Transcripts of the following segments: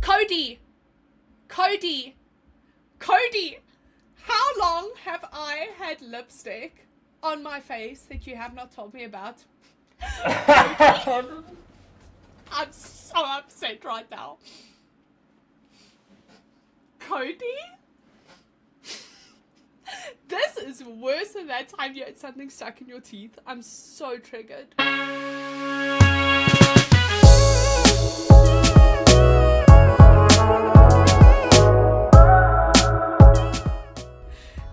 Cody, how long have I had lipstick on my face that you have not told me about? I'm so upset right now. Cody? This is worse than that time you had something stuck in your teeth. I'm so triggered.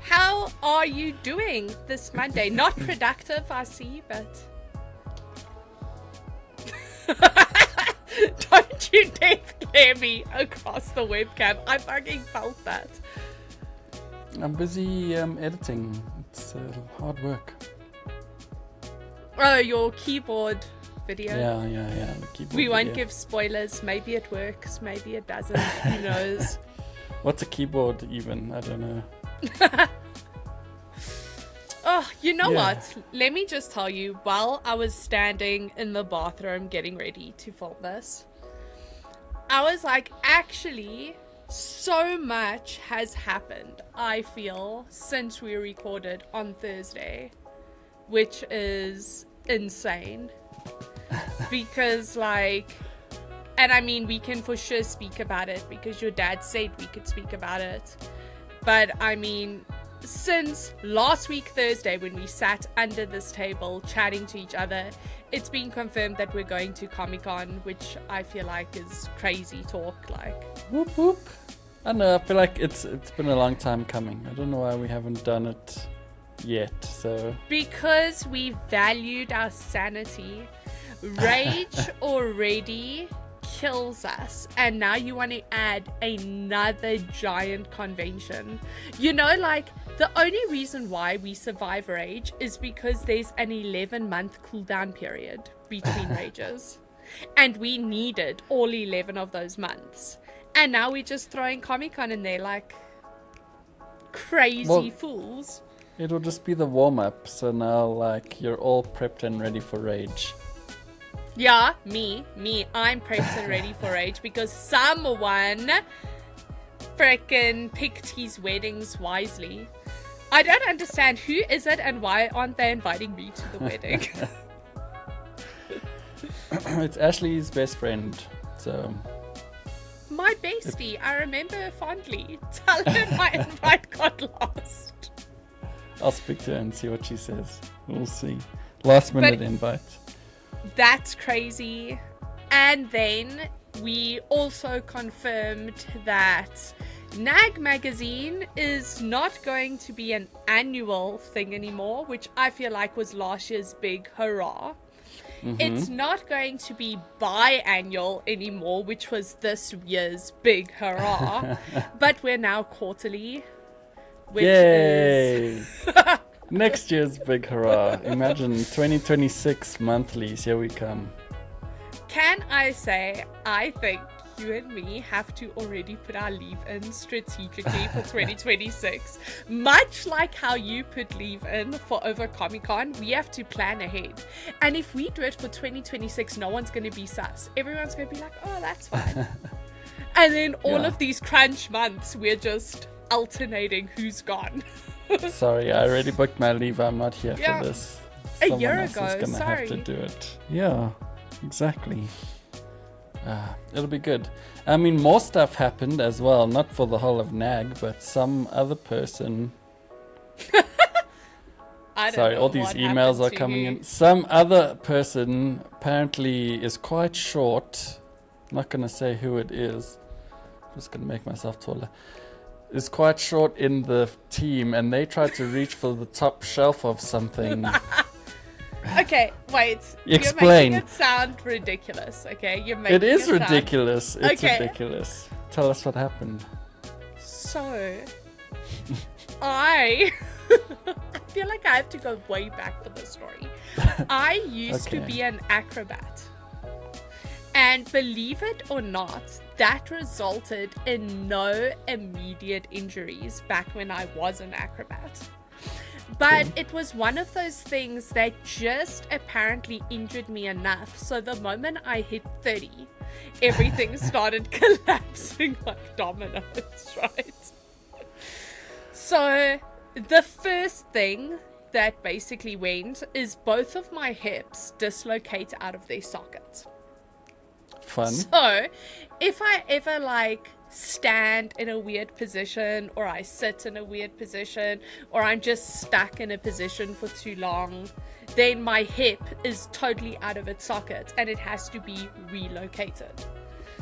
How are you doing this Monday? Not productive, I see, but... Don't you dare glare me across the webcam. I fucking felt that. I'm busy editing. It's hard work. Oh, your keyboard video. Yeah. The keyboard We won't video. give spoilers. Maybe it works. Maybe it doesn't. Who knows? What's a keyboard even? I don't know. Oh, you know Yeah. what? Let me just tell you, while I was standing in the bathroom getting ready to film this, I was like, actually, so much has happened, I feel, since we recorded on Thursday, which is insane. Because, like, and I mean, we can for sure speak about it because your dad said we could speak about it. But, I mean, since last week Thursday when we sat under this table chatting to each other, it's been confirmed that we're going to Comic-Con, which I feel like is crazy talk. Like, Whoop whoop. I know. I feel like it's been a long time coming. I don't know why we haven't done it yet. So because we valued our sanity, rage already kills us, and now you want to add another giant convention. You know, like, the only reason why we survive rage is because there's an 11-month cooldown period between rages, and we needed all 11 of those months, and now we're just throwing Comic-Con in there like crazy fools. it'll just be the warm up. So now, like, you're all prepped and ready for rage. Yeah, me, I'm prepped and ready for rage because someone frickin' picked his weddings wisely. I don't understand, who is it and why aren't they inviting me to the wedding? It's Ashley's best friend. So My bestie, I remember her fondly. Tell her my invite got lost. I'll speak to her and see what she says. We'll see. Last minute invite. That's crazy. And then we also confirmed that NAG Magazine is not going to be an annual thing anymore, which I feel like was last year's big hurrah. It's not going to be biannual anymore, which was this year's big hurrah. But we're now quarterly, which Yay! is... Next year's big hurrah. Imagine 2026 monthlies. Here we come. Can I say, I think you and me have to already put our leave in strategically for 2026. Much like how you put leave in for over Comic-Con, we have to plan ahead. And if we do it for 2026, no one's going to be sus. Everyone's going to be like, oh, that's fine. And then all of these crunch months, we're just alternating who's gone. Sorry, I already booked my leave. I'm not here for this. A year Someone else ago, is gonna have to do it. Yeah, exactly. It'll be good. I mean, more stuff happened as well. Not for the whole of NAG, but some other person. I don't Sorry, know all these what emails are happened to coming you. in. Some other person apparently is quite short. I'm not gonna say who it is. I'm just gonna make myself taller. Is quite short in the team, and they tried to reach for the top shelf of something. Okay, wait. Explain. You're making it sound ridiculous, okay? You're making It is sound... ridiculous. It's Okay. ridiculous. Tell us what happened. So, I feel like I have to go way back for this story. I used to Okay. be an acrobat. And believe it or not, that resulted in no immediate injuries back when I was an acrobat. But it was one of those things that just apparently injured me enough. So the moment I hit 30, everything started collapsing like dominoes, right? So the first thing that basically went is both of my hips dislocate out of their sockets. Fun. So if I ever like stand in a weird position, or I sit in a weird position, or I'm just stuck in a position for too long, then my hip is totally out of its socket and it has to be relocated.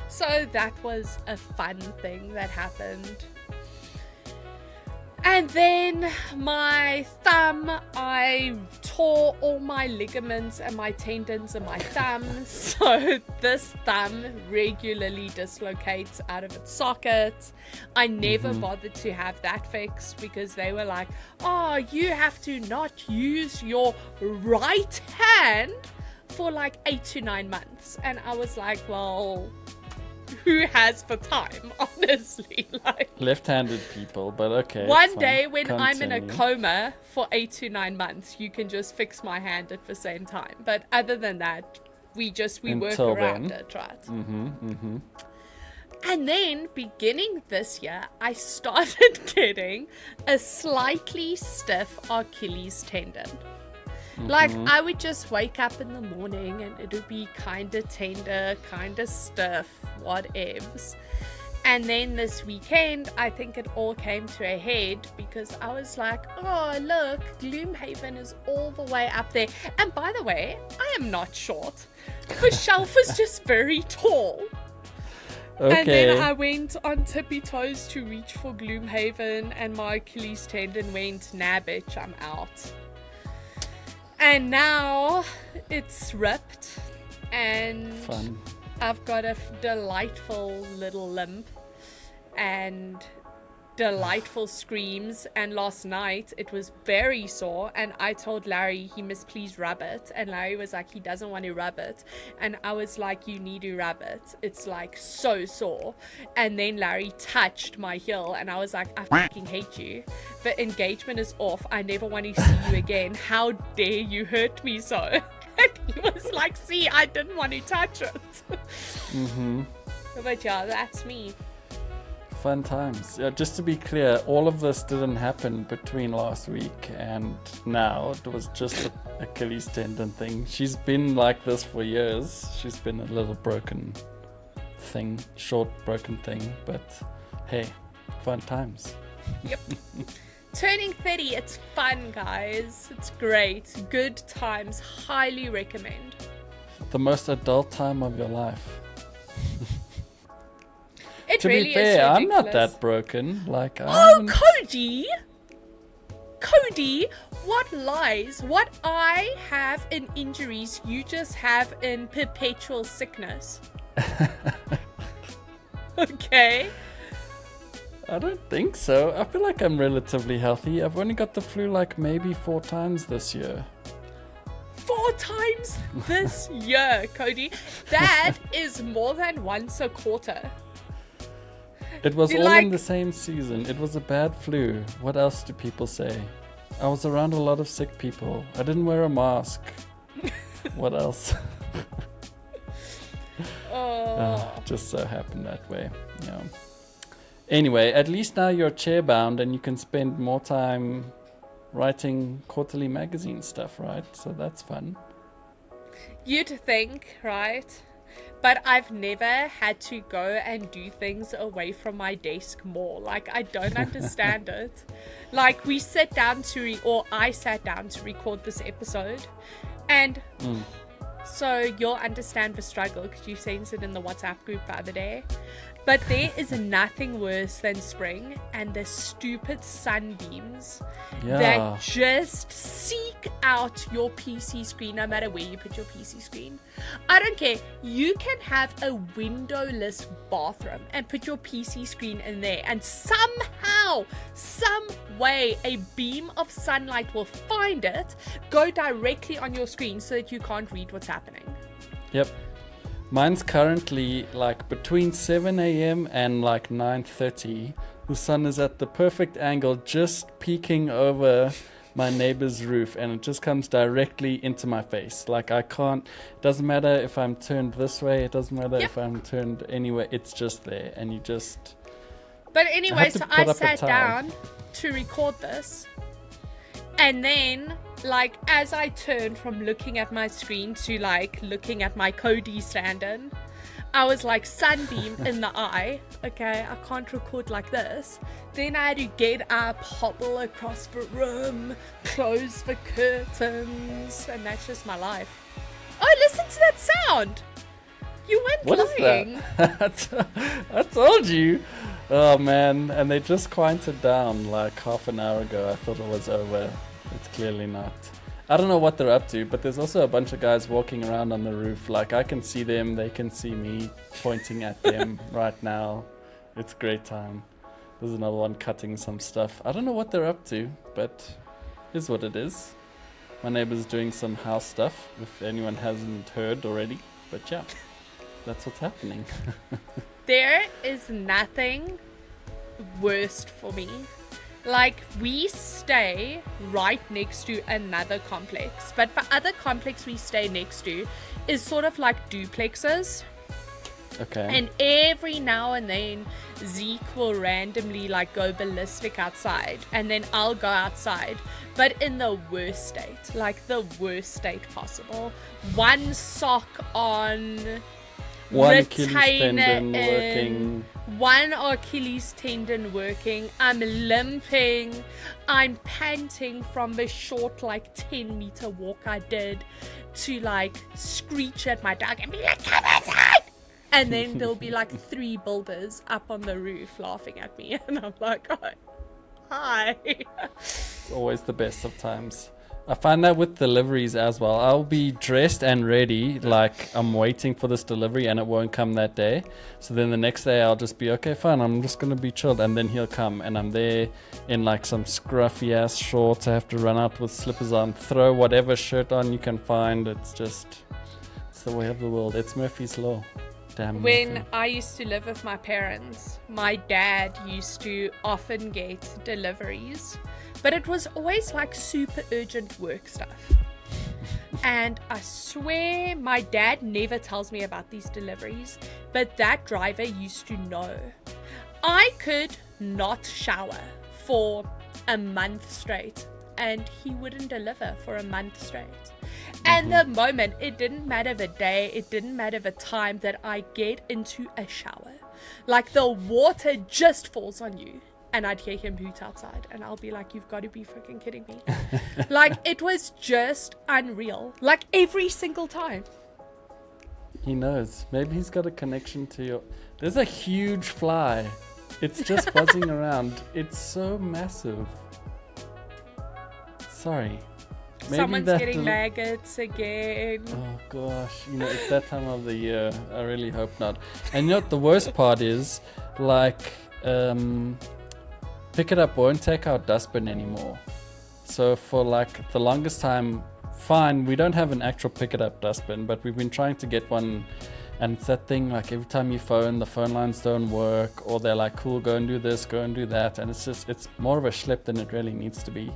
So that was a fun thing that happened. And then my thumb, I tore all my ligaments and my tendons in my thumb. So this thumb regularly dislocates out of its socket. I never bothered to have that fixed because they were like, oh, you have to not use your right hand for like 8 to 9 months. And I was like, well, who has the time, honestly? Like, left-handed people, but okay. One day when I'm in a coma for 8 to 9 months, you can just fix my hand at the same time. But other than that, we work around it, right? And then beginning this year, I started getting a slightly stiff Achilles tendon. Like, I would just wake up in the morning and it would be kind of tender, kind of stiff, whatevs. And then this weekend, I think it all came to a head because I was like, oh, look, Gloomhaven is all the way up there. And by the way, I am not short. The shelf is just very tall. Okay. And then I went on tippy toes to reach for Gloomhaven and my Achilles tendon went, nah, bitch, I'm out. And now it's ripped and Fun. I've got a delightful little limp and delightful screams. And last night it was very sore and I told Larry he must please rub it, and Larry was like he doesn't want to rub it, and I was like you need to rub it, it's like so sore. And then Larry touched my heel and I was like I fucking hate you, the engagement is off, I never want to see you again, how dare you hurt me so. And he was like, see, I didn't want to touch it. But yeah, that's me. Fun times. Just to be clear, all of this didn't happen between last week and now. It was just an Achilles tendon thing. She's been like this for years. She's been a little broken thing, short broken thing. But hey, fun times. Yep. Turning 30, it's fun, guys. It's great. Good times. Highly recommend. The most adult time of your life. It to really be fair, is ridiculous. I'm not that broken. Like, Cody! Cody, what lies? What I have in injuries, you just have in perpetual sickness. Okay. I don't think so. I feel like I'm relatively healthy. I've only got the flu like maybe 4 times this year. 4 times this year, Cody? That is more than once a quarter. It was all in the same season. It was a bad flu. What else do people say? I was around a lot of sick people. I didn't wear a mask. What else? Just so happened that way. Yeah. Anyway, at least now you're chair-bound and you can spend more time writing quarterly magazine stuff, right? So that's fun. You'd think, right? But I've never had to go and do things away from my desk more. Like, I don't understand it. Like, I sat down to record this episode. And so you'll understand the struggle because you sent it in the WhatsApp group the other day. But there is nothing worse than spring and the stupid sunbeams that just seek out your PC screen, no matter where you put your PC screen. I don't care. You can have a windowless bathroom and put your PC screen in there, and somehow, some way, a beam of sunlight will find it, go directly on your screen so that you can't read what's happening. Yep. Mine's currently like between 7 a.m. and like 9:30. The sun is at the perfect angle, just peeking over my neighbor's roof, and it just comes directly into my face. Like I can't, it doesn't matter if I'm turned this way, it doesn't matter if I'm turned anywhere, it's just there, and you just... But anyway, so I sat down to record this, and then, like, as I turned from looking at my screen to, like, looking at my Cody stand-in, I was like sunbeam in the eye. Okay, I can't record like this. Then I had to get up, hobble across the room, close the curtains, and that's just my life. Oh, listen to that sound! You weren't lying. What is that? I told you. Oh man, and they just quieted down like half an hour ago. I thought it was over. It's clearly not. I don't know what they're up to, but there's also a bunch of guys walking around on the roof. Like, I can see them, they can see me pointing at them right now. It's a great time. There's another one cutting some stuff. I don't know what they're up to, but here's what it is. My neighbor's doing some house stuff, if anyone hasn't heard already. But yeah, that's what's happening. There is nothing worst for me. Like, we stay right next to another complex, but the other complex we stay next to is sort of like duplexes. Okay. And every now and then Zeke will randomly like go ballistic outside, and then I'll go outside, but in the worst state, like the worst state possible. One sock on, one Achilles tendon working. One Achilles tendon working. I'm limping. I'm panting from the short like 10-meter walk I did to like screech at my dog and be like, come outside! And then there'll be like 3 builders up on the roof laughing at me, and I'm like, oh, hi. It's always the best of times. I find that with deliveries as well. I'll be dressed and ready, like I'm waiting for this delivery, and it won't come that day. So then the next day I'll just be, okay, fine, I'm just going to be chilled. And then he'll come, and I'm there in like some scruffy ass shorts. I have to run out with slippers on, throw whatever shirt on you can find. It's the way of the world. It's Murphy's Law. Damn. When Murphy. I used to live with my parents, my dad used to often get deliveries, but it was always like super urgent work stuff. And I swear my dad never tells me about these deliveries, but that driver used to know. I could not shower for a month straight, and he wouldn't deliver for a month straight. And the moment, it didn't matter the day, it didn't matter the time that I get into a shower, like the water just falls on you, and I'd hear him hoot outside, and I'll be like, you've got to be freaking kidding me. Like, it was just unreal, like every single time. He knows. Maybe he's got a connection to your... There's a huge fly. It's just buzzing around. It's so massive. Sorry. Maybe Someone's getting maggots again. Oh gosh, it's that time of the year. I really hope not. And what the worst part is, like, Pick It Up won't take our dustbin anymore. So for like the longest time, fine, we don't have an actual Pick It Up dustbin, but we've been trying to get one. And it's that thing, like every time you phone, the phone lines don't work, or they're like, cool, go and do this, go and do that. And it's more of a schlep than it really needs to be.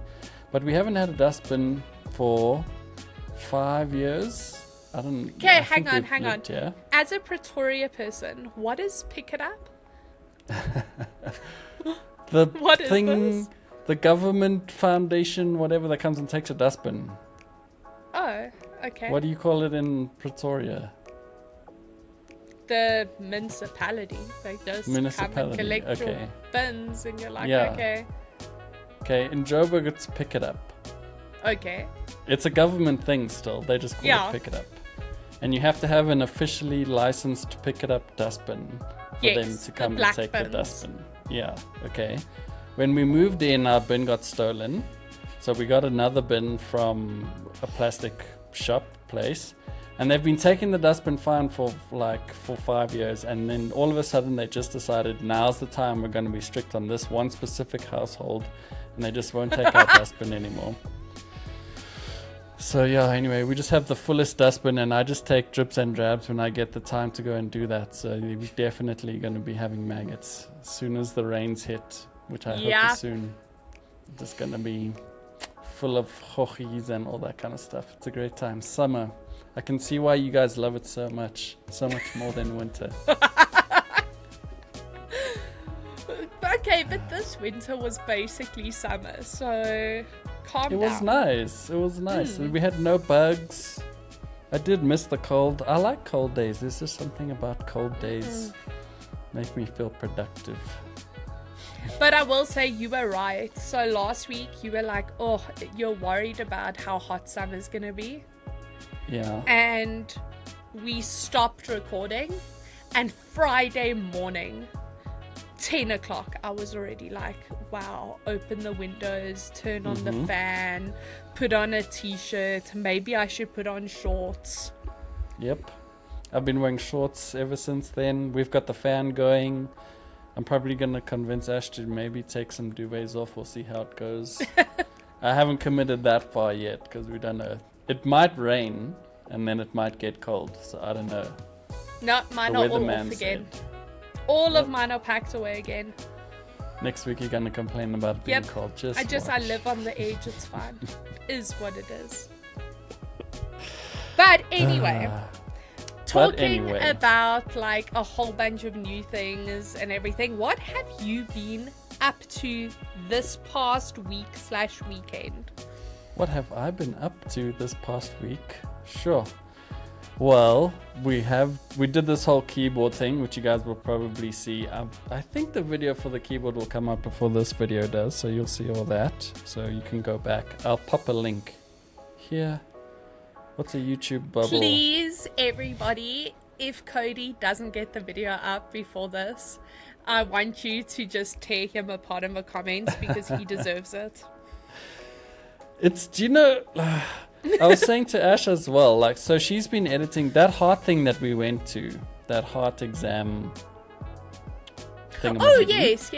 But we haven't had a dustbin for 5 year I don't. Okay, hang on. Yeah? As a Pretoria person, what is Pick It Up? What is this? The government foundation, whatever, that comes and takes a dustbin. Oh, okay. What do you call it in Pretoria? The municipality. They just come and collect your bins, and you're like, okay. Okay, in Joburg it's Pick It Up. Okay. It's a government thing still. They just call it Pick It Up. And you have to have an officially licensed Pick It Up dustbin for them to come and take the dustbin. Yeah, okay. When we moved in, our bin got stolen. So we got another bin from a plastic shop place. And they've been taking the dustbin fine for 5 years. And then all of a sudden they just decided now's the time we're going to be strict on this one specific household. And they just won't take our dustbin anymore. So yeah, anyway, we just have the fullest dustbin, and I just take drips and drabs when I get the time to go and do that. So we're definitely going to be having maggots as soon as the rains hit, which I hope is soon. Just going to be full of hochies and all that kind of stuff. It's a great time. Summer. I can see why you guys love it so much more than winter. Okay, but this winter was basically summer, so calm down. It was nice. We had no bugs. I did miss the cold. I like cold days. There's just something about cold days make me feel productive. But I will say you were right. So last week you were like, oh, you're worried about how hot summer's gonna be. Yeah. And we stopped recording, and Friday morning, 10 o'clock, I was already like, wow, open the windows, turn on the fan, put on a t-shirt, maybe I should put on shorts. Yep. I've been wearing shorts ever since then. We've got the fan going. I'm probably going to convince Ash to maybe take some duvets off. We'll see how it goes. I haven't committed that far yet because we don't know. It might rain and then it might get cold. So I don't know. No, mine are all off again. All of mine are packed away again. Next week you're going to complain about it being cold. I live on the edge. It's fine. Is what it is. But anyway, talking about like a whole bunch of new things and everything, what have you been up to this past week/weekend? What have I been up to this past week? Sure. Well, we did this whole keyboard thing, which you guys will probably see. I think the video for the keyboard will come up before this video does, so you'll see all that. So you can go back. I'll pop a link here. What's a YouTube bubble? Please, everybody, if Cody doesn't get the video up before this, I want you to just tear him apart in the comments because he deserves it. I was saying to Ash as well, like, so she's been editing that heart thing that we went to, that heart exam thing. Oh, yes.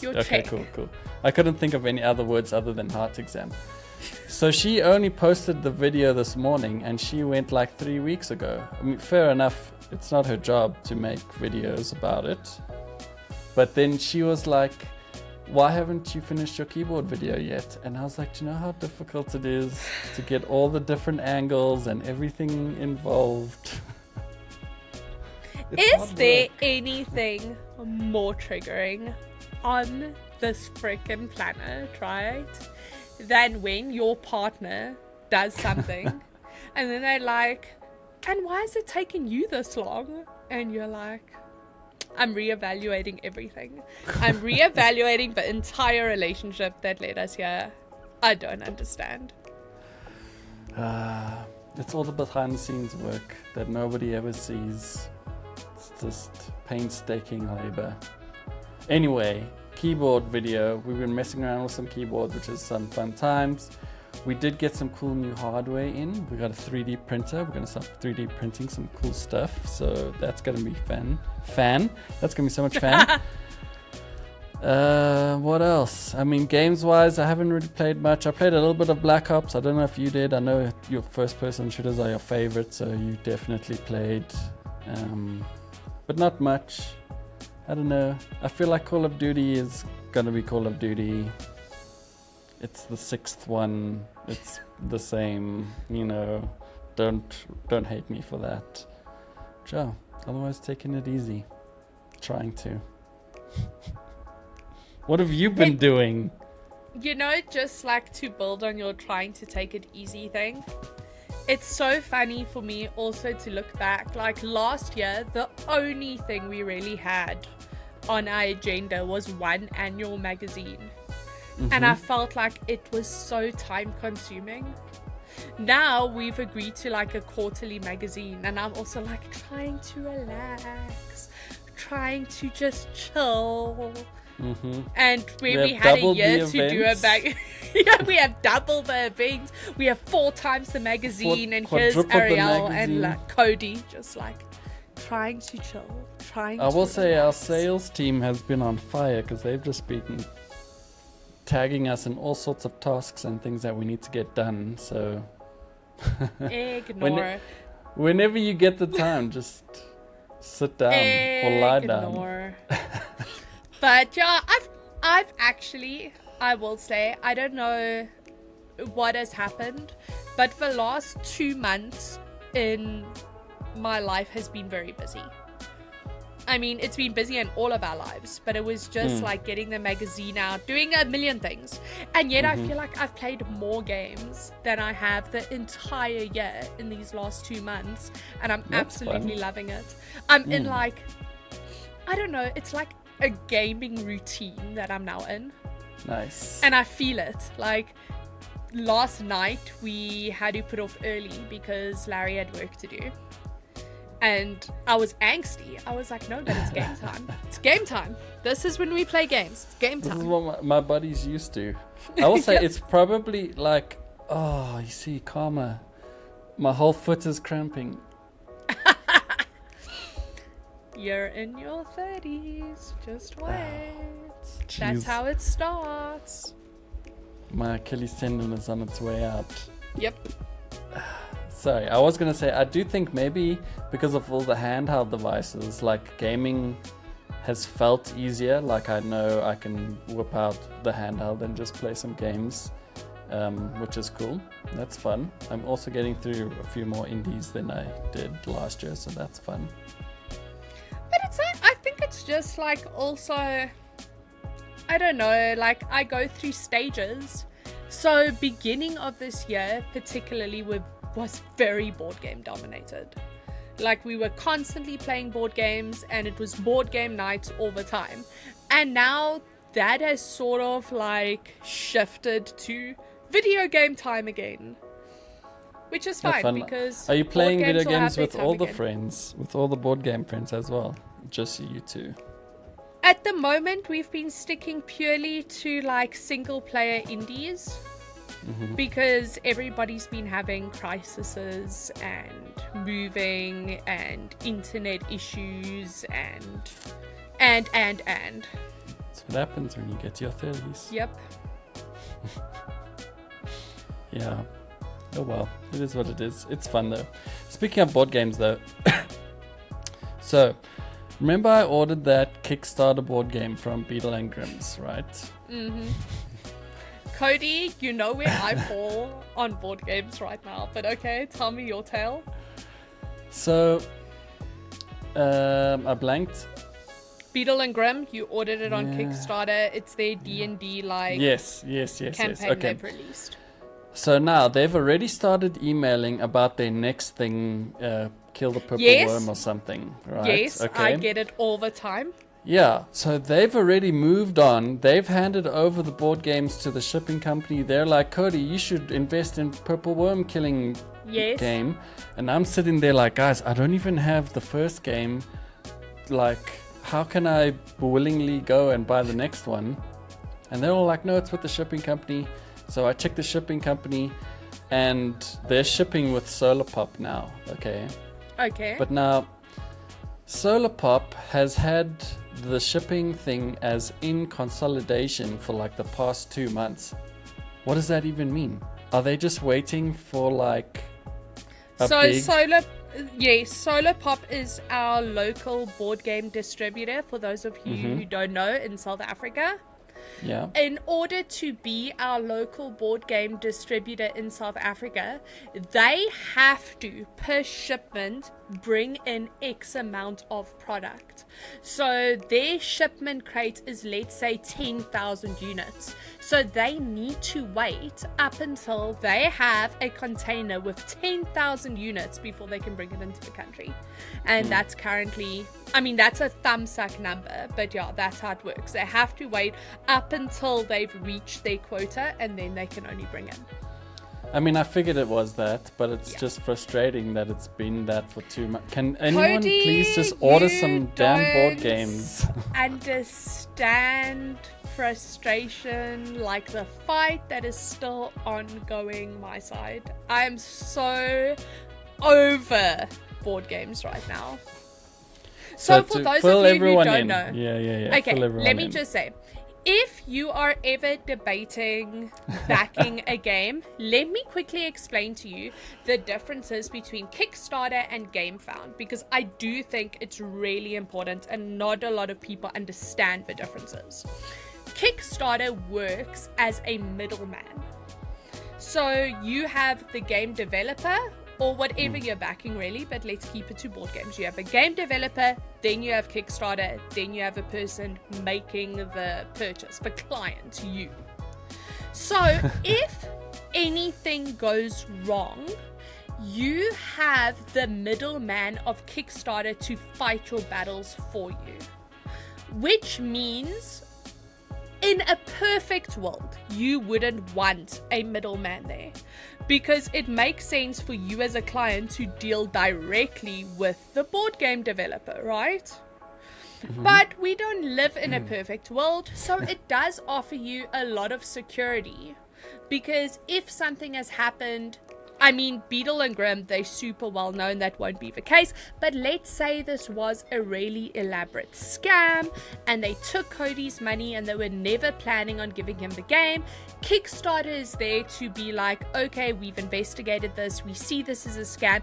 Your okay, check. cool. I couldn't think of any other words other than heart exam. So she only posted the video this morning and she went like 3 weeks ago. I mean, fair enough. It's not her job to make videos about it. But then she was like, why haven't you finished your keyboard video yet? And I was like, do you know how difficult it is to get all the different angles and everything involved? Is there anything more triggering on this freaking planet, right, than when your partner does something and then they're like, and why is it taking you this long? And you're like, I'm reevaluating everything. I'm reevaluating the entire relationship that led us here. I don't understand. It's all the behind the scenes work that nobody ever sees. It's just painstaking labor. Anyway, keyboard video. We've been messing around with some keyboards, which is some fun times. We did get some cool new hardware in. We got a 3D printer. We're going to start 3D printing some cool stuff. So that's going to be fun. That's going to be so much fun. What else? I mean, games-wise, I haven't really played much. I played a little bit of Black Ops. I don't know if you did. I know your first-person shooters are your favorite, so you definitely played. But not much. I don't know. I feel like Call of Duty is going to be Call of Duty. It's the 6th one. It's the same, Don't hate me for that. Joe, otherwise taking it easy. Trying to. What have you been doing? Just like to build on your trying to take it easy thing. It's so funny for me also to look back. Like last year, the only thing we really had on our agenda was one annual magazine. And I felt like it was so time consuming. Now we've agreed to like a quarterly magazine and I'm also like trying to relax, trying to just chill. And when we had a year to do a we have double the events. We have 4 times the magazine and here's Arielle and like Cody just like trying to chill, I will say our sales team has been on fire because they've just been tagging us in all sorts of tasks and things that we need to get done. So ignore. Whenever you get the time, just sit down or lie down. But yeah, I've actually, I will say, I don't know what has happened, but the last 2 months in my life has been very busy. I mean, it's been busy in all of our lives, but it was just like getting the magazine out, doing a million things. And yet I feel like I've played more games than I have the entire year in these last 2 months. And I'm absolutely loving it. I'm in like, I don't know, it's like a gaming routine that I'm now in. Nice. And I feel it. Like last night we had to put off early because Larry had work to do. And I was angsty. I was like, no, but it's game time. It's game time. This is when we play games. It's game time. This is what my buddies used to. I will say it's probably like, oh, you see, karma. My whole foot is cramping. You're in your 30s. Just wait. Jeez. That's how it starts. My Achilles tendon is on its way out. Yep. Sorry, I was going to say, I do think maybe because of all the handheld devices, like gaming has felt easier. Like I know I can whip out the handheld and just play some games, which is cool. That's fun. I'm also getting through a few more indies than I did last year, so that's fun. But it's like, I think it's just like also, I don't know, like I go through stages. So beginning of this year, particularly was very board game dominated. Like we were constantly playing board games and it was board game nights all the time. And now that has sort of like shifted to video game time again. Which is fine because are you playing video will games have with their all time the again. friends, with all the board game friends as well? Just you two? At the moment we've been sticking purely to like single player indies. Because everybody's been having crises and moving and internet issues and. That's what happens when you get to your 30s. Yep. Yeah. Oh well, it is what it is. It's fun though. Speaking of board games though. So, remember I ordered that Kickstarter board game from Beetle and Grimm's, right? Cody, you know where I fall on board games right now, but okay, tell me your tale. So, I blanked. Beetle and Grimm, you ordered it on Kickstarter. It's their D&D like Yes. campaign Okay. they've released. So now they've already started emailing about their next thing, kill the purple worm or something, right? Yes, okay. I get it all the time. Yeah, so they've already moved on. They've handed over the board games to the shipping company. They're like, Cody, you should invest in purple worm killing game. And I'm sitting there like, guys, I don't even have the first game. Like, how can I willingly go and buy the next one? And they're all like, no, it's with the shipping company. So I checked the shipping company and they're shipping with Solar Pop now. Okay. But now Solar Pop has had the shipping thing as in consolidation for like the past 2 months. What does that even mean? Are they just waiting for like Solar Pop is our local board game distributor, for those of you who don't know, in South Africa. Yeah. In order to be our local board game distributor in South Africa, they have to, per shipment, bring in X amount of product. So their shipment crate is, let's say, 10,000 units. So they need to wait up until they have a container with 10,000 units before they can bring it into the country. And that's currently, I mean, that's a Thomson number, but yeah, that's how it works. They have to wait up until they've reached their quota and then they can only bring in. I mean, I figured it was that, but it's just frustrating that it's been that for 2 months. Can anyone Cody, please just order some damn board games? Understand frustration, like the fight that is still ongoing my side. I am so over board games right now. So for those of you who don't know, okay, let me just say, if you are ever debating backing a game, let me quickly explain to you the differences between Kickstarter and GameFound, because I do think it's really important and not a lot of people understand the differences. Kickstarter works as a middleman. So you have the game developer or whatever you're backing really, but let's keep it to board games. You have a game developer, then you have Kickstarter, then you have a person making the purchase, the client, you. So if anything goes wrong, you have the middleman of Kickstarter to fight your battles for you. Which means in a perfect world, you wouldn't want a middleman there, because it makes sense for you as a client to deal directly with the board game developer, right? But we don't live in a perfect world, so it does offer you a lot of security, because if something has happened, I mean, Beetle and Grimm, they're super well known, that won't be the case, but let's say this was a really elaborate scam and they took Cody's money and they were never planning on giving him the game. Kickstarter is there to be like, okay, we've investigated this, we see this is a scam,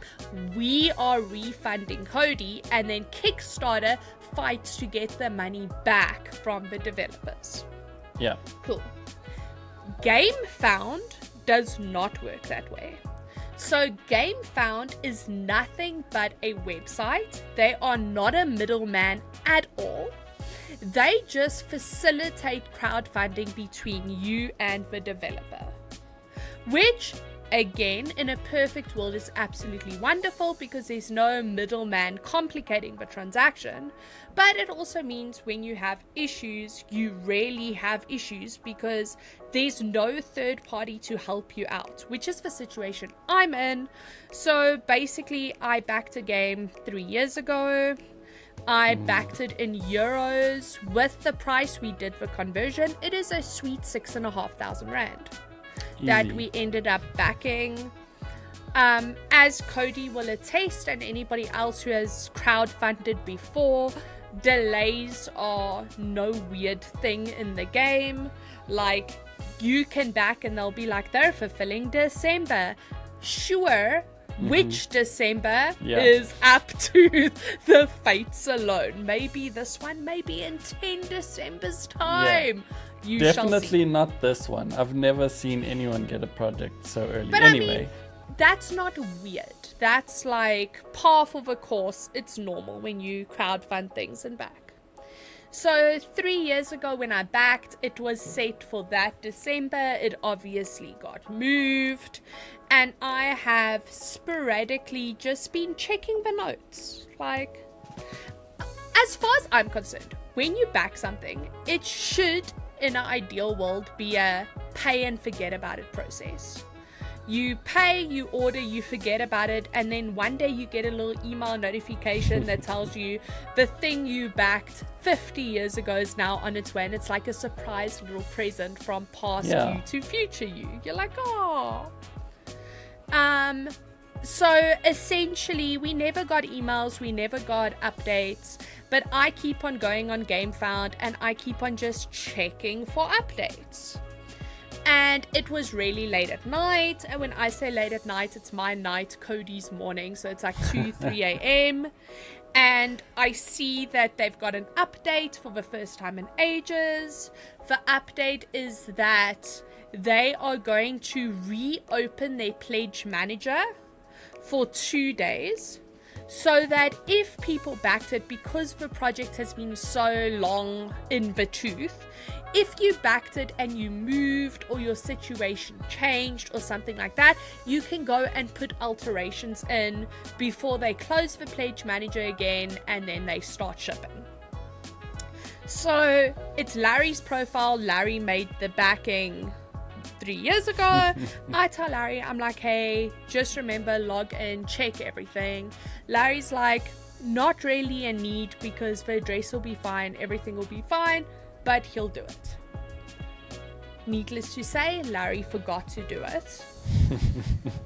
we are refunding Cody, and then Kickstarter fights to get the money back from the developers. Yeah. Cool. GameFound does not work that way. So GameFound is nothing but a website. They are not a middleman at all. They just facilitate crowdfunding between you and the developer, which again, in a perfect world, is absolutely wonderful because there's no middleman complicating the transaction. But it also means when you have issues, you rarely have issues because there's no third party to help you out, which is the situation I'm in. So basically, I backed a game 3 years ago. I backed it in euros. With the price we did the conversion, it is a sweet 6,500 rand. That we ended up backing. As Cody will attest, and anybody else who has crowdfunded before, delays are no weird thing in the game. Like, you can back and they'll be like, they're fulfilling December. Sure, which December is up to the fates alone. Maybe this one, maybe in 10 December's time. You definitely not this one. I've never seen anyone get a project so early. But anyway, I mean, that's not weird. That's like par for the course. It's normal when you crowdfund things and back. So 3 years ago when I backed, it was set for that December. It obviously got moved. And I have sporadically just been checking the notes. Like, as far as I'm concerned, when you back something, it should, in an ideal world, be a pay and forget about it process. You pay, you order, you forget about it, and then one day you get a little email notification that tells you the thing you backed 50 years ago is now on its way, and it's like a surprise little present from past you to future you. You're like, oh. So essentially, we never got emails, we never got updates, but I keep on going on GameFound and I keep on just checking for updates. And it was really late at night, and when I say late at night, it's my night, Cody's morning, so it's like 3 a.m. And I see that they've got an update for the first time in ages. The update is that they are going to reopen their pledge manager for 2 days, so that if people backed it, because the project has been so long in the tooth, if you backed it and you moved or your situation changed or something like that, you can go and put alterations in before they close the pledge manager again and then they start shipping. So it's Larry's profile. Larry made the backing 3 years ago. I tell Larry, I'm like, hey, just remember, log in, check everything. Larry's like, not really a need because the address will be fine, everything will be fine, but he'll do it. Needless to say, Larry forgot to do it.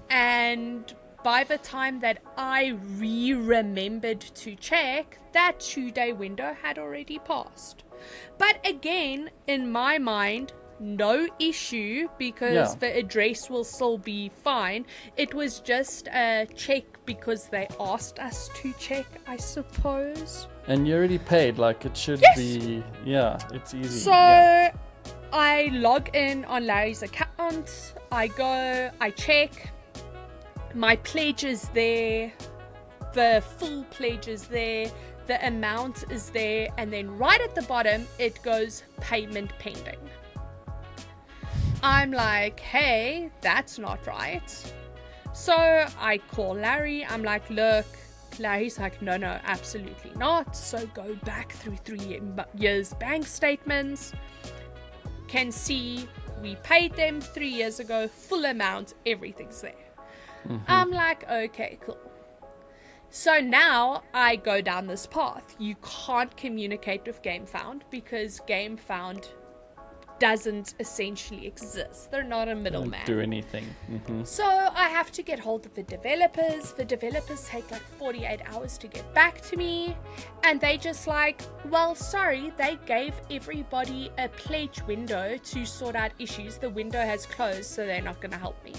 And by the time that I remembered to check, that 2-day window had already passed. But again, in my mind, no issue because the address will still be fine. It was just a check because they asked us to check, I suppose. And you already paid, like it should be, it's easy. So I log in on Larry's account account, I go, I check, my pledge is there, the full pledge is there, the amount is there, and then right at the bottom it goes payment pending. I'm like, hey, that's not right. So I call Larry. I'm like, look. Larry's like, no, absolutely not. So go back through 3 years bank statements. Can see we paid them 3 years ago, full amount, everything's there. I'm like, okay, cool. So now I go down this path. You can't communicate with GameFound because GameFound doesn't essentially exist. They're not a middleman. Don't do anything. So I have to get hold of the developers. The developers take like 48 hours to get back to me. And they just like, well, sorry, they gave everybody a pledge window to sort out issues. The window has closed, so they're not going to help me.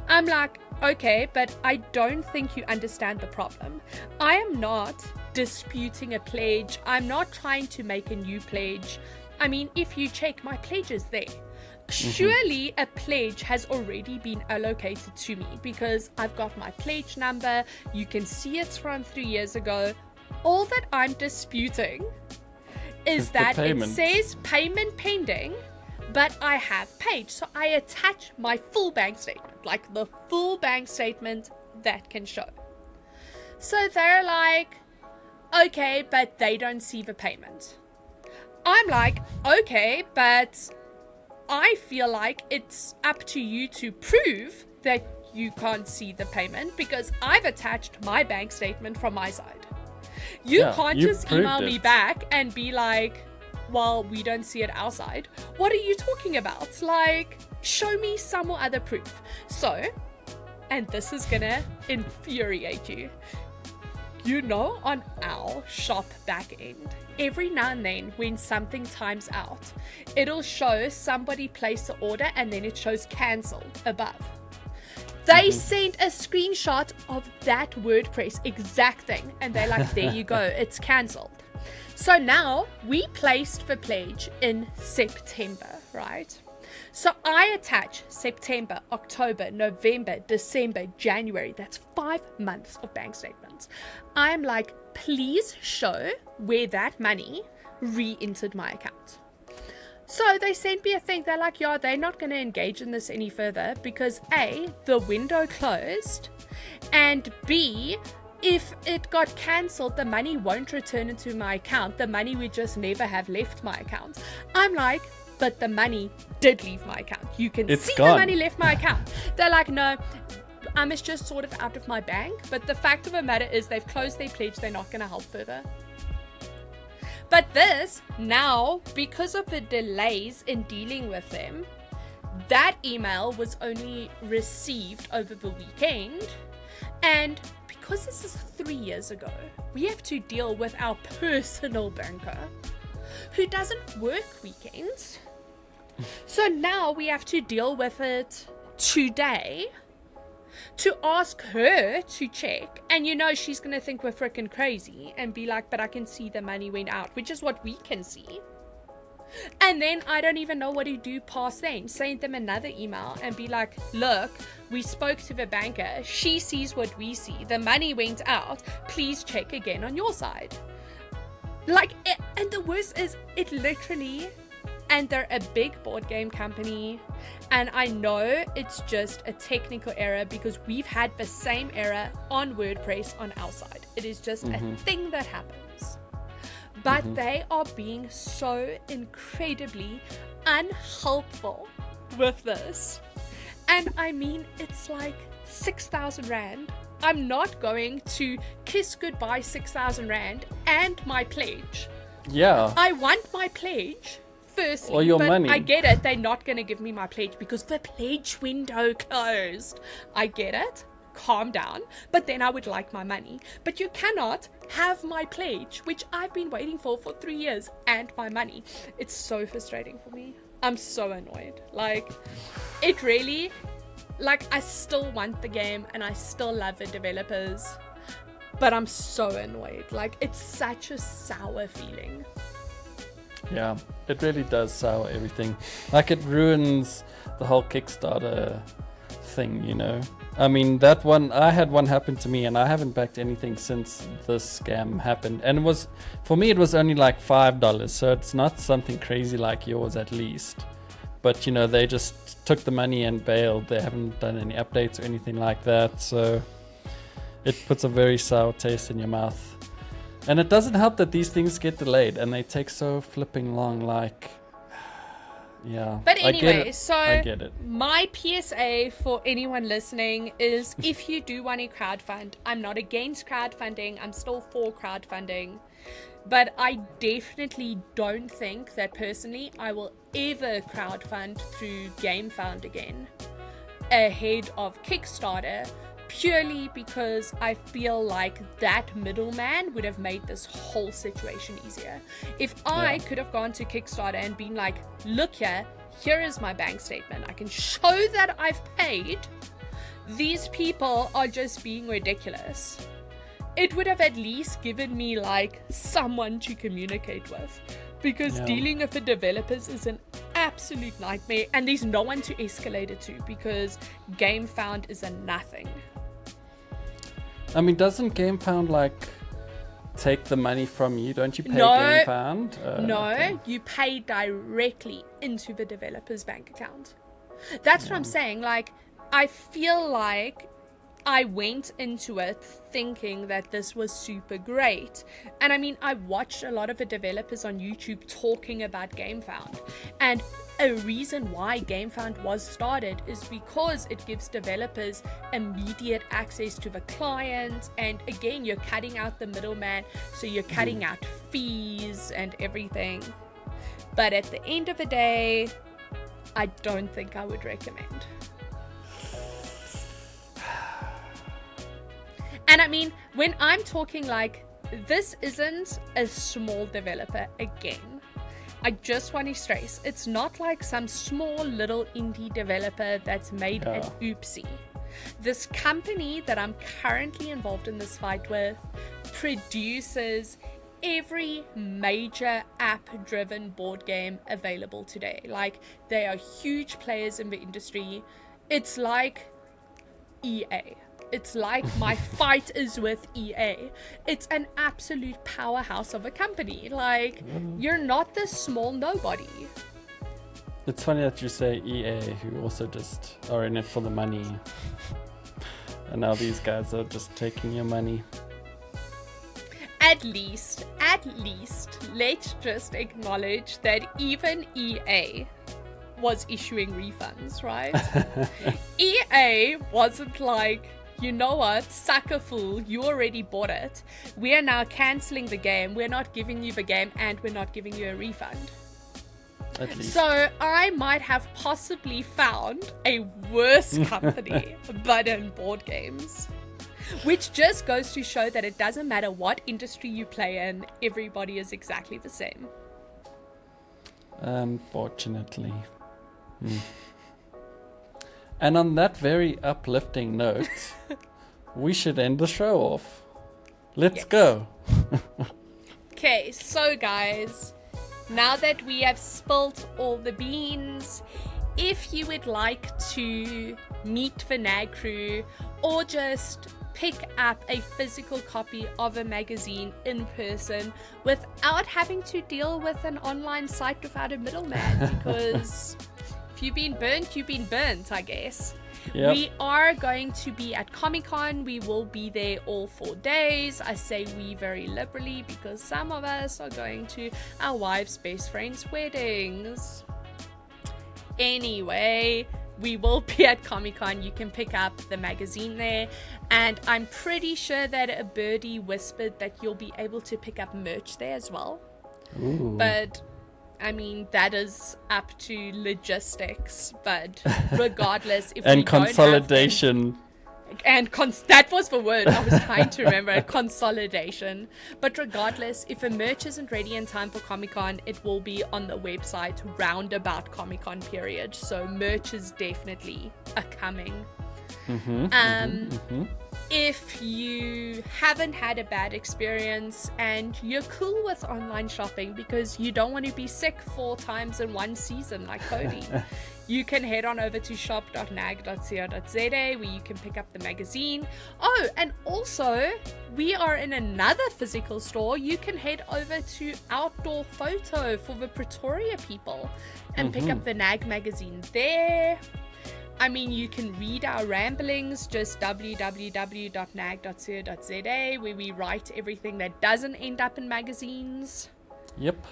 I'm like, okay, but I don't think you understand the problem. I am not disputing a pledge. I'm not trying to make a new pledge. I mean, if you check, my pledge is there. Surely a pledge has already been allocated to me because I've got my pledge number. You can see it's from 3 years ago. All that I'm disputing is that it says payment pending, but I have paid. So I attach my full bank statement, like the full bank statement that can show. So they're like, okay, but they don't see the payment. I'm like, okay, but I feel like it's up to you to prove that you can't see the payment because I've attached my bank statement from my side. You can't just email me back and be like, well, we don't see it our side. What are you talking about? Like, show me some or other proof. So, and this is gonna infuriate you. You know, on our shop back end, every now and then when something times out, it'll show somebody placed the order and then it shows cancelled above. They sent a screenshot of that WordPress exact thing and they're like, there you go, it's cancelled. So now we placed the pledge in September, right? So I attach September, October, November, December, January. That's 5 months of bank statements. I'm like, please show where that money re-entered my account. So they sent me a thing. They're like, yeah, they're not going to engage in this any further because A, the window closed, and B, if it got cancelled, the money won't return into my account. The money would just never have left my account. I'm like, but the money did leave my account. You can see the money left my account. They're like, no, I must just sort it out of my bank. But the fact of the matter is they've closed their pledge. They're not going to help further. But this, now, because of the delays in dealing with them, that email was only received over the weekend. And because this is 3 years ago, we have to deal with our personal banker who doesn't work weekends. So now we have to deal with it today to ask her to check. And you know she's going to think we're freaking crazy and be like, but I can see the money went out, which is what we can see. And then I don't even know what to do past then. Send them another email and be like, look, we spoke to the banker. She sees what we see. The money went out. Please check again on your side. Like, and the worst is it literally, and they're a big board game company, and I know it's just a technical error because we've had the same error on WordPress on our side. It is just a thing that happens. But they are being so incredibly unhelpful with this. And I mean, it's like 6,000 Rand. I'm not going to kiss goodbye 6,000 Rand and my pledge. Yeah. I want my pledge firstly, or your but money. I get it. They're not going to give me my pledge because the pledge window closed. I get it. Calm down. But then I would like my money. But you cannot have my pledge, which I've been waiting for 3 years, and my money. It's so frustrating for me. I'm so annoyed. Like, it really... Like, I still want the game and I still love the developers, but I'm so annoyed. Like, it's such a sour feeling. Yeah, it really does sour everything. Like, it ruins the whole Kickstarter thing, you know. I mean, that one, I had one happen to me, and I haven't backed anything since this scam happened. And it was, for me, it was only like $5, so it's not something crazy like yours, at least. But, you know, they just took the money and bailed. They haven't done any updates or anything like that, so it puts a very sour taste in your mouth. And it doesn't help that these things get delayed, and they take so flipping long, like... Yeah. But anyway, I get it. My PSA for anyone listening is if you do want to crowdfund, I'm not against crowdfunding, I'm still for crowdfunding, but I definitely don't think that personally I will ever crowdfund through GameFound again ahead of Kickstarter, purely because I feel like that middleman would have made this whole situation easier. If I could have gone to Kickstarter and been like, look here is my bank statement, I can show that I've paid, these people are just being ridiculous, it would have at least given me like someone to communicate with, because dealing with the developers is an absolute nightmare, and there's no one to escalate it to because GameFound is a nothing. I mean, doesn't GameFound like take the money from you? Don't you pay GameFound? No, you pay directly into the developer's bank account. That's what I'm saying. Like, I feel like I went into it thinking that this was super great. And I mean, I watched a lot of the developers on YouTube talking about GameFound. And a reason why GameFound was started is because it gives developers immediate access to the client. And again, you're cutting out the middleman. So you're cutting out fees and everything. But at the end of the day, I don't think I would recommend. And I mean, when I'm talking like, this isn't a small developer again. I just want to stress, it's not like some small little indie developer that's made an oopsie. This company that I'm currently involved in this fight with produces every major app-driven board game available today. Like, they are huge players in the industry. It's like EA. It's like my fight is with EA. It's an absolute powerhouse of a company. Like, you're not this small nobody. It's funny that you say EA, who also just are in it for the money. And now these guys are just taking your money. At least, let's just acknowledge that even EA was issuing refunds, right? EA wasn't like, you know what, sucker fool, you already bought it. We are now cancelling the game. We're not giving you the game, and we're not giving you a refund. At least. So I might have possibly found a worse company but in board games. Which just goes to show that it doesn't matter what industry you play in, everybody is exactly the same. Unfortunately. And on that very uplifting note, we should end the show off. Let's go. Okay, so guys, now that we have spilt all the beans, if you would like to meet the NAG crew or just pick up a physical copy of a magazine in person without having to deal with an online site without a middleman, because if you've been burnt, I guess. Yep. We are going to be at Comic-Con. We will be there all 4 days. I say we very liberally because some of us are going to our wives' best friends' weddings. Anyway, we will be at Comic-Con. You can pick up the magazine there. And I'm pretty sure that a birdie whispered that you'll be able to pick up merch there as well. Ooh. But I mean, that is up to logistics. But regardless, if and we consolidation. That was the word I was trying to remember. Consolidation. But regardless, if a merch isn't ready in time for Comic-Con, it will be on the website round about Comic-Con period. So merch is definitely a coming. if you haven't had a bad experience and you're cool with online shopping because you don't want to be sick 4 times in one season like Cody, you can head on over to shop.nag.co.za where you can pick up the magazine. Oh, and also we are in another physical store. You can head over to Outdoor Photo for the Pretoria people and pick up the NAG magazine there. I mean, you can read our ramblings, just www.nag.co.za, where we write everything that doesn't end up in magazines. Yep.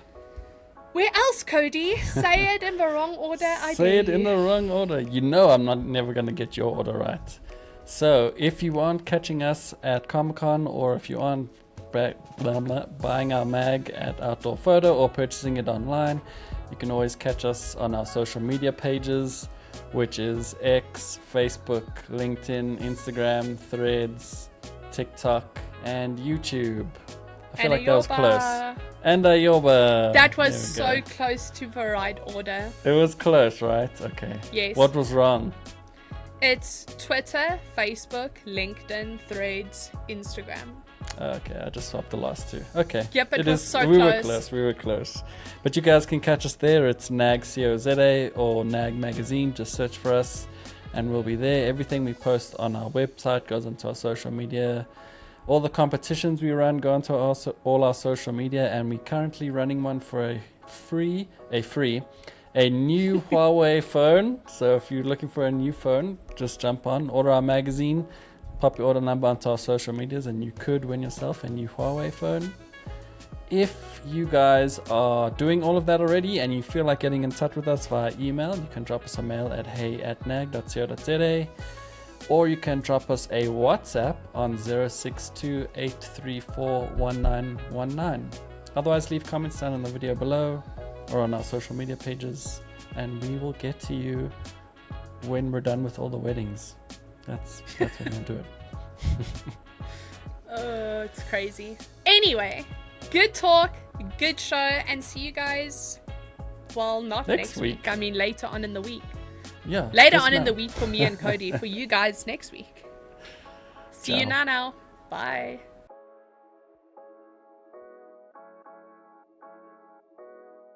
Where else, Cody? Say it in the wrong order. Say it in the wrong order. You know I'm never going to get your order right. So if you aren't catching us at Comic-Con, or if you aren't buying our mag at Outdoor Photo or purchasing it online, you can always catch us on our social media pages, which is X, Facebook, LinkedIn, Instagram, Threads, TikTok, and YouTube. I feel like that was close. And AYOBA. That was so close to the right order. It was close, right? Okay. Yes. What was wrong? It's Twitter, Facebook, LinkedIn, Threads, Instagram. Okay, I just swapped the last 2. Okay. Yep, it was so close. We were close. But you guys can catch us there. It's NAG COZA or NAG Magazine. Just search for us and we'll be there. Everything we post on our website goes into our social media. All the competitions we run go into all our social media, and we're currently running one for a new Huawei phone. So if you're looking for a new phone, just jump on, order our magazine, pop your order number onto our social medias, and you could win yourself a new Huawei phone. If you guys are doing all of that already and you feel like getting in touch with us via email, you can drop us a mail at hey@nag.co.za, or you can drop us a WhatsApp on 0628341919. Otherwise, leave comments down in the video below or on our social media pages, and we will get to you when we're done with all the weddings. That's when we'll do it. Oh, it's crazy. Anyway, good talk, good show, and see you guys, well, not next week. I mean, later on in the week. Yeah. Later on in the week for me and Cody. For you guys next week. See you now. Bye.